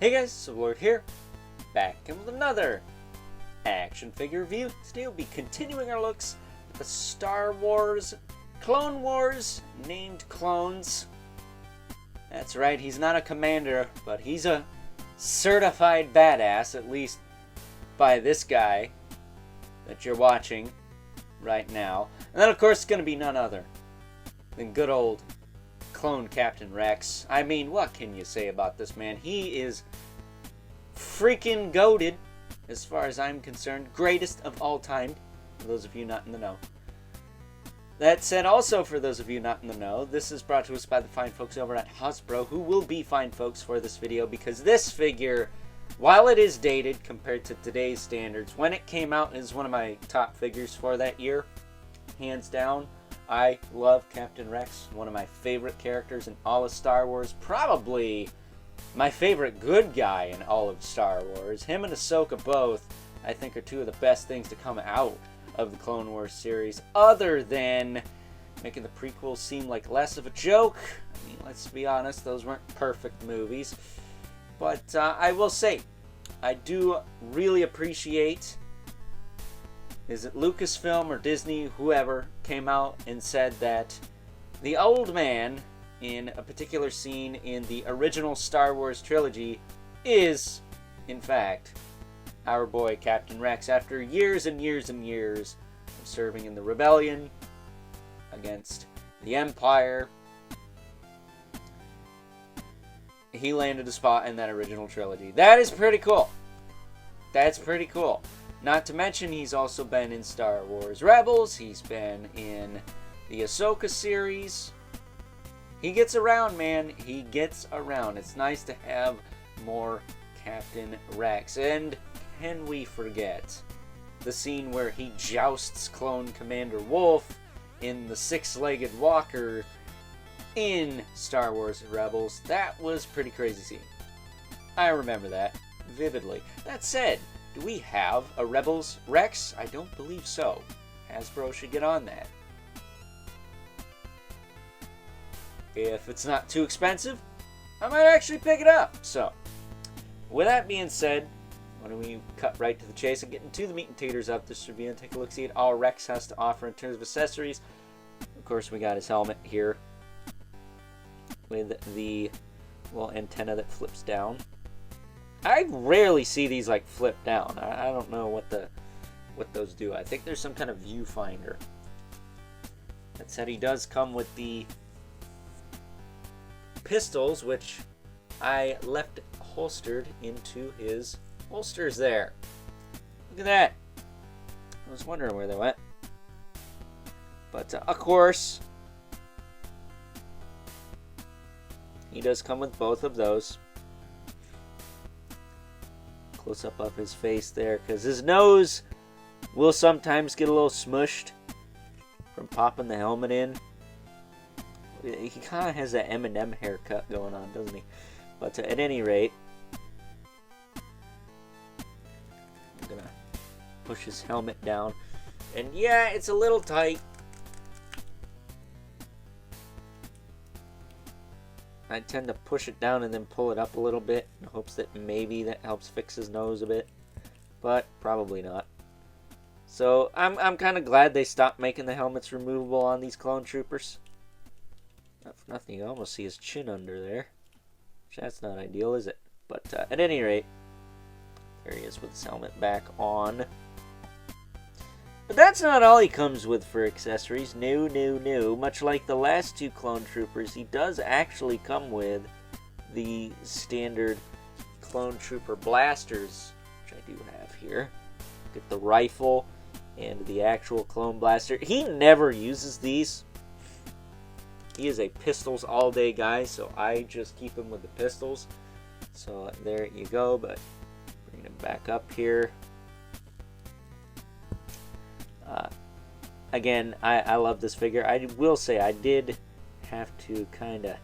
Hey guys, Sublord here, back in with another action figure review. Today we'll be continuing our looks at the Star Wars Clone Wars named clones. That's right, he's not a commander, but he's a certified badass, at least by this guy that you're watching right now. And then of course it's going to be none other than good old Clone Captain Rex. I mean, what can you say about this man? He is freaking goated, as far as I'm concerned. Greatest of all time, for those of you not in the know. That said, also for those of you not in the know, this is brought to us by the fine folks over at Hasbro, who will be fine folks for this video, because this figure, while it is dated compared to today's standards, when it came out, is one of my top figures for that year, hands down. I love Captain Rex, one of my favorite characters in all of Star Wars. Probably my favorite good guy in all of Star Wars. Him and Ahsoka both, I think, are two of the best things to come out of the Clone Wars series, other than making the prequels seem like less of a joke. I mean, let's be honest, those weren't perfect movies. But I will say, I do really appreciate, is it Lucasfilm or Disney, whoever, came out and said that the old man in a particular scene in the original Star Wars trilogy is, in fact, our boy Captain Rex, after years and years and years of serving in the rebellion against the Empire. He landed a spot in that original trilogy. That is pretty cool. That's pretty cool. Not to mention, he's also been in Star Wars Rebels. He's been in the Ahsoka series. He gets around, man. He gets around. It's nice to have more Captain Rex. And can we forget the scene where he jousts Clone Commander Wolf in the six-legged walker in Star Wars Rebels? That was a pretty crazy scene. I remember that vividly. That said, do we have a Rebels Rex? I don't believe so. Hasbro should get on that. If it's not too expensive, I might actually pick it up. So, with that being said, why don't we cut right to the chase and get into the meat and taters of this review and take a look-see at all Rex has to offer in terms of accessories. Of course, we got his helmet here with the little antenna that flips down. I rarely see these like flip down. I don't know what those do. I think there's some kind of viewfinder. That said, he does come with the pistols, which I left holstered into his holsters there. Look at that. I was wondering where they went. But of course, he does come with both of those. Close up of his face there, because his nose will sometimes get a little smushed from popping the helmet in. He kind of has that Eminem haircut going on, doesn't he? But at any rate, I'm gonna push his helmet down, and yeah, it's a little tight. I tend to push it down and then pull it up a little bit in hopes that maybe that helps fix his nose a bit, but probably not. So I'm kind of glad they stopped making the helmets removable on these clone troopers. Not for nothing, you almost see his chin under there. That's not ideal, is it? But at any rate, there he is with his helmet back on. But that's not all he comes with for accessories. No. Much like the last two clone troopers, he does actually come with the standard clone trooper blasters, which I do have here. Get the rifle and the actual clone blaster. He never uses these. He is a pistols all day guy, so I just keep him with the pistols. So there you go, but bring him back up here. Again, I love this figure. I will say I did have to kind of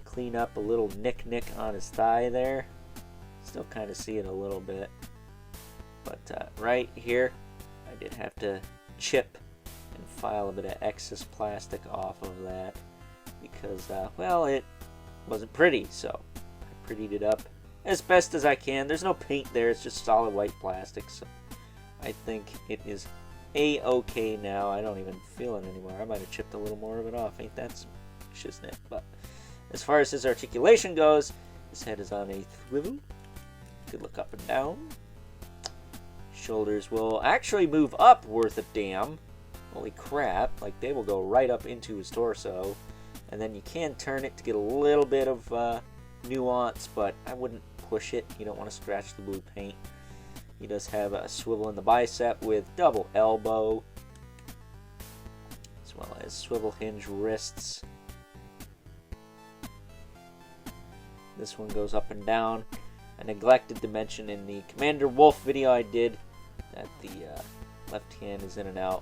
clean up a little nick on his thigh there. Still kind of see it a little bit. But right here, I did have to chip and file a bit of excess plastic off of that. Because, well, it wasn't pretty, so I prettied it up as best as I can. There's no paint there, it's just solid white plastic, so I think it is a-okay now. I don't even feel it anymore. I might have chipped a little more of it off. Ain't that some shiznit? But as far as his articulation goes, his head is on a swivel. Could look up and down. Shoulders will actually move up worth a damn. Holy crap. Like, they will go right up into his torso. And then you can turn it to get a little bit of nuance, but I wouldn't push it. You don't want to scratch the blue paint. He does have a swivel in the bicep with double elbow, as well as swivel hinge wrists. This one goes up and down. I neglected to mention in the Commander Wolf video I did that the left hand is in and out,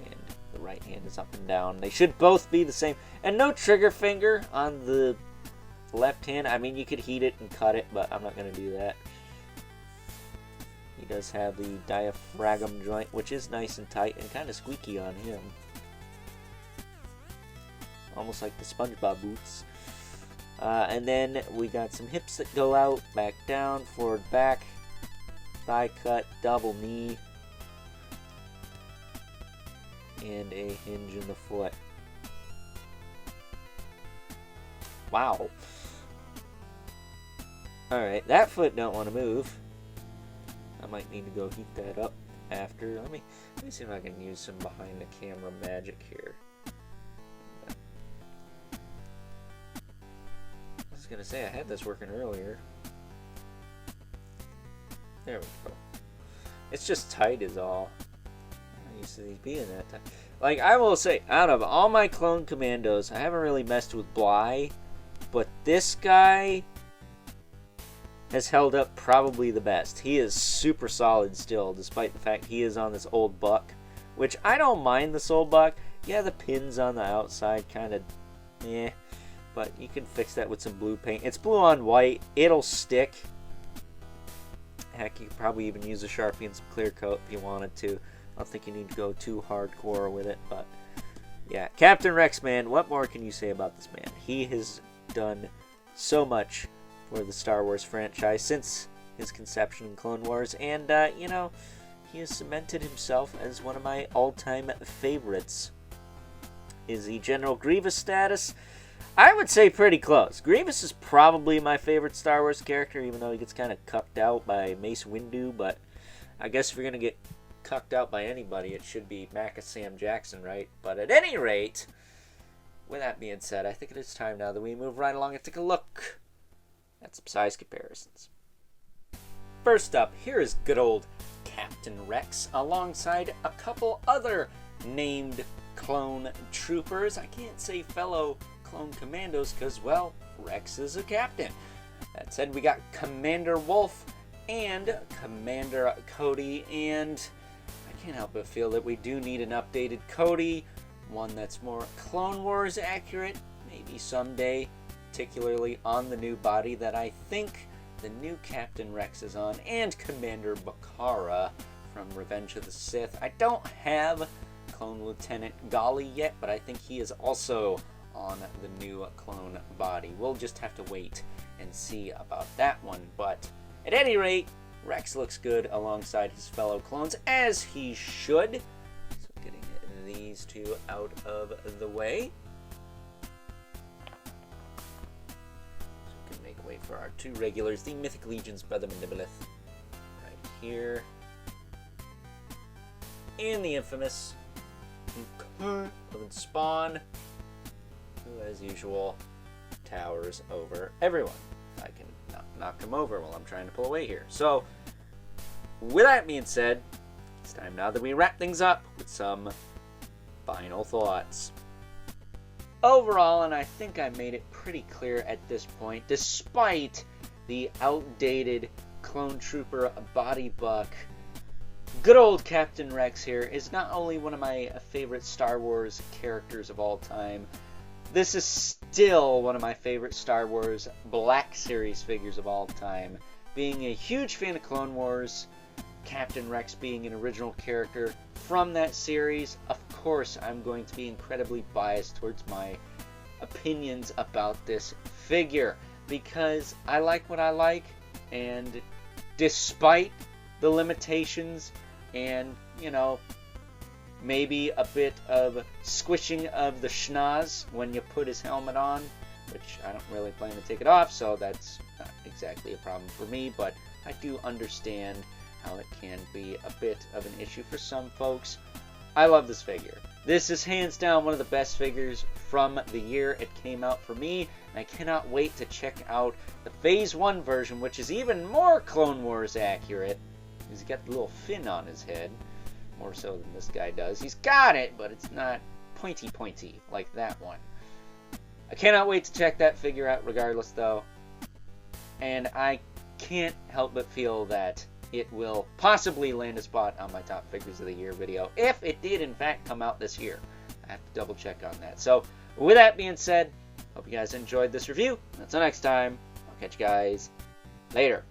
and the right hand is up and down. They should both be the same. And no trigger finger on the left hand. I mean, you could heat it and cut it, but I'm not going to do that. He does have the diaphragm joint, which is nice and tight and kind of squeaky on him. Almost like the SpongeBob boots. And then we got some hips that go out, back down, forward, back, thigh cut, double knee, and a hinge in the foot. Wow. Alright, that foot don't want to move. I might need to go heat that up after. Let me see if I can use some behind the camera magic here. I was gonna say I had this working earlier. There we go. It's just tight is all. I'm not used to these being that tight. Like, I will say, out of all my clone commandos, I haven't really messed with Bly, but this guy has held up probably the best. He is super solid still, despite the fact he is on this old buck, which I don't mind this old buck. Yeah, the pins on the outside kind of, eh, but you can fix that with some blue paint. It's blue on white. It'll stick. Heck, you could probably even use a Sharpie and some clear coat if you wanted to. I don't think you need to go too hardcore with it, but yeah. Captain Rex, man, what more can you say about this man? He has done so much for the Star Wars franchise since his conception in Clone Wars, and you know, he has cemented himself as one of my all-time favorites. Is he General Grievous status? I would say pretty close. Grievous is probably my favorite Star Wars character, even though he gets kind of cucked out by Mace Windu, but I guess if you're going to get cucked out by anybody, it should be Maca Sam Jackson, right? But at any rate, with that being said, I think it is time now that we move right along and take a look at some size comparisons. First up, here is good old Captain Rex alongside a couple other named clone troopers. I can't say fellow clone commandos because, well, Rex is a captain. That said, we got Commander Wolf and Commander Cody, and I can't help but feel that we do need an updated Cody, one that's more Clone Wars accurate, maybe someday, particularly on the new body that I think the new Captain Rex is on, and Commander Bakara from Revenge of the Sith. I don't have Clone Lieutenant Gali yet, but I think he is also on the new clone body. We'll just have to wait and see about that one, but at any rate, Rex looks good alongside his fellow clones, as he should. So getting these two out of the way. Wait for our two regulars, the Mythic Legion's Brother Mandibilith, right here, and the infamous Living Spawn, who, as usual, towers over everyone. I can knock him over while I'm trying to pull away here. So, with that being said, it's time now that we wrap things up with some final thoughts. Overall, and I think I made it pretty clear at this point, despite the outdated clone trooper body buck, good old Captain Rex here is not only one of my favorite Star Wars characters of all time, this is still one of my favorite Star Wars Black Series figures of all time. Being a huge fan of Clone Wars, Captain Rex being an original character from that series, of course I'm going to be incredibly biased towards my opinions about this figure, because I like what I like, And despite the limitations and, you know, maybe a bit of squishing of the schnoz when you put his helmet on, which I don't really plan to take it off, so that's not exactly a problem for me, but I do understand how it can be a bit of an issue for some folks. I love this figure. This is hands down one of the best figures from the year it came out for me, and I cannot wait to check out the Phase 1 version, which is even more Clone Wars accurate. He's got the little fin on his head, more so than this guy does. He's got it, but it's not pointy like that one. I cannot wait to check that figure out regardless, though. And I can't help but feel that it will possibly land a spot on my top figures of the year video, if it did in fact come out this year. I have to double check on that. So, with that being said, hope you guys enjoyed this review. Until next time, I'll catch you guys later.